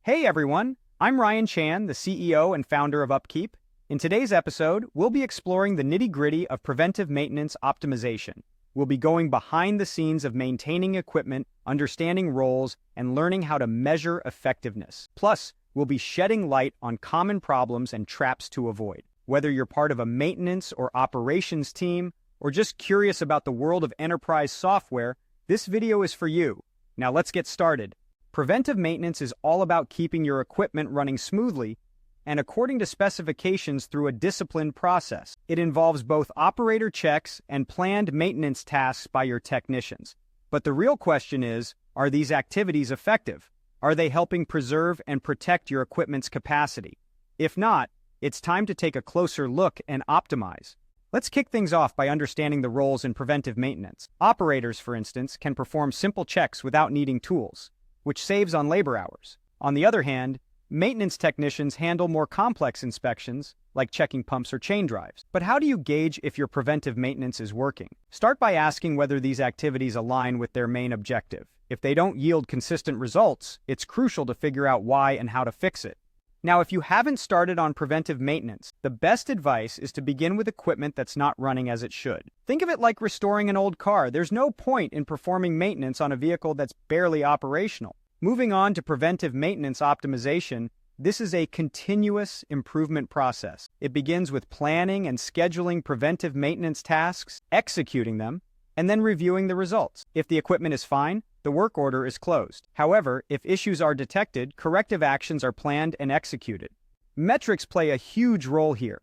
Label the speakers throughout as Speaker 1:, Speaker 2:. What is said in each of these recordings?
Speaker 1: Hey everyone, I'm Ryan Chan, the CEO and founder of UpKeep. In today's episode, we'll be exploring the nitty-gritty of preventive maintenance optimization. We'll be going behind the scenes of maintaining equipment, understanding roles, and learning how to measure effectiveness. Plus, we'll be shedding light on common problems and traps to avoid. Whether you're part of a maintenance or operations team, or just curious about the world of enterprise software, this video is for you. Now let's get started. Preventive maintenance is all about keeping your equipment running smoothly and according to specifications through a disciplined process. It involves both operator checks and planned maintenance tasks by your technicians. But the real question is, are these activities effective? Are they helping preserve and protect your equipment's capacity? If not, it's time to take a closer look and optimize. Let's kick things off by understanding the roles in preventive maintenance. Operators, for instance, can perform simple checks without needing tools, which saves on labor hours. On the other hand, maintenance technicians handle more complex inspections, like checking pumps or chain drives. But how do you gauge if your preventive maintenance is working? Start by asking whether these activities align with their main objective. If they don't yield consistent results, it's crucial to figure out why and how to fix it. Now, if you haven't started on preventive maintenance, the best advice is to begin with equipment that's not running as it should. Think of it like restoring an old car. There's no point in performing maintenance on a vehicle that's barely operational. Moving on to preventive maintenance optimization, this is a continuous improvement process. It begins with planning and scheduling preventive maintenance tasks, executing them, and then reviewing the results. If the equipment is fine, the work order is closed. However, if issues are detected, corrective actions are planned and executed. Metrics play a huge role here.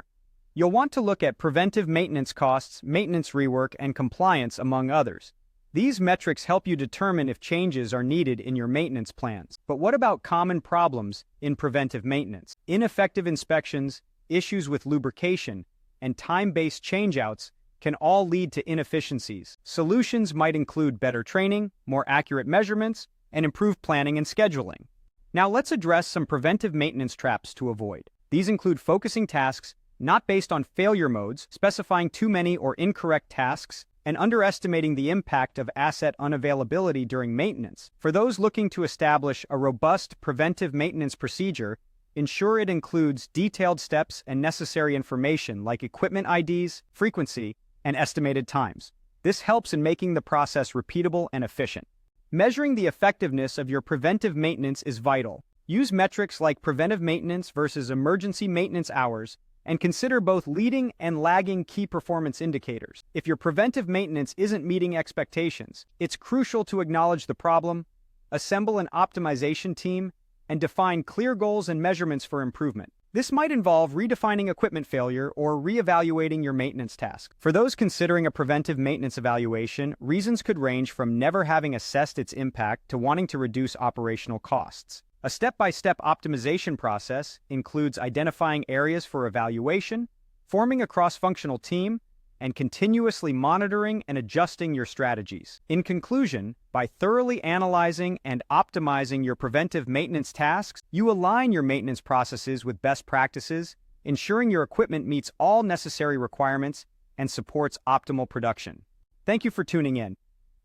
Speaker 1: You'll want to look at preventive maintenance costs, maintenance rework, and compliance, among others. These metrics help you determine if changes are needed in your maintenance plans. But what about common problems in preventive maintenance? Ineffective inspections, issues with lubrication, and time-based changeouts can all lead to inefficiencies. Solutions might include better training, more accurate measurements, and improved planning and scheduling. Now let's address some preventive maintenance traps to avoid. These include focusing tasks not based on failure modes, specifying too many or incorrect tasks, and underestimating the impact of asset unavailability during maintenance. For those looking to establish a robust preventive maintenance procedure, ensure it includes detailed steps and necessary information like equipment IDs, frequency, and estimated times. This helps in making the process repeatable and efficient. Measuring the effectiveness of your preventive maintenance is vital. Use metrics like preventive maintenance versus emergency maintenance hours, and consider both leading and lagging key performance indicators. If your preventive maintenance isn't meeting expectations, it's crucial to acknowledge the problem, assemble an optimization team, and define clear goals and measurements for improvement. This might involve redefining equipment failure or reevaluating your maintenance task. For those considering a preventive maintenance evaluation, reasons could range from never having assessed its impact to wanting to reduce operational costs. A step-by-step optimization process includes identifying areas for evaluation, forming a cross-functional team, and continuously monitoring and adjusting your strategies. In conclusion, by thoroughly analyzing and optimizing your preventive maintenance tasks, you align your maintenance processes with best practices, ensuring your equipment meets all necessary requirements and supports optimal production. Thank you for tuning in.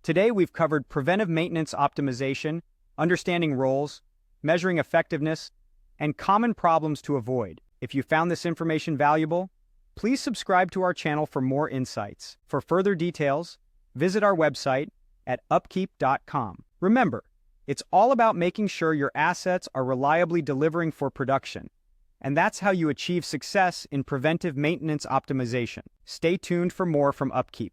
Speaker 1: Today we've covered preventive maintenance optimization, understanding roles, measuring effectiveness, and common problems to avoid. If you found this information valuable, please subscribe to our channel for more insights. For further details, visit our website at upkeep.com. Remember, it's all about making sure your assets are reliably delivering for production, and that's how you achieve success in preventive maintenance optimization. Stay tuned for more from UpKeep.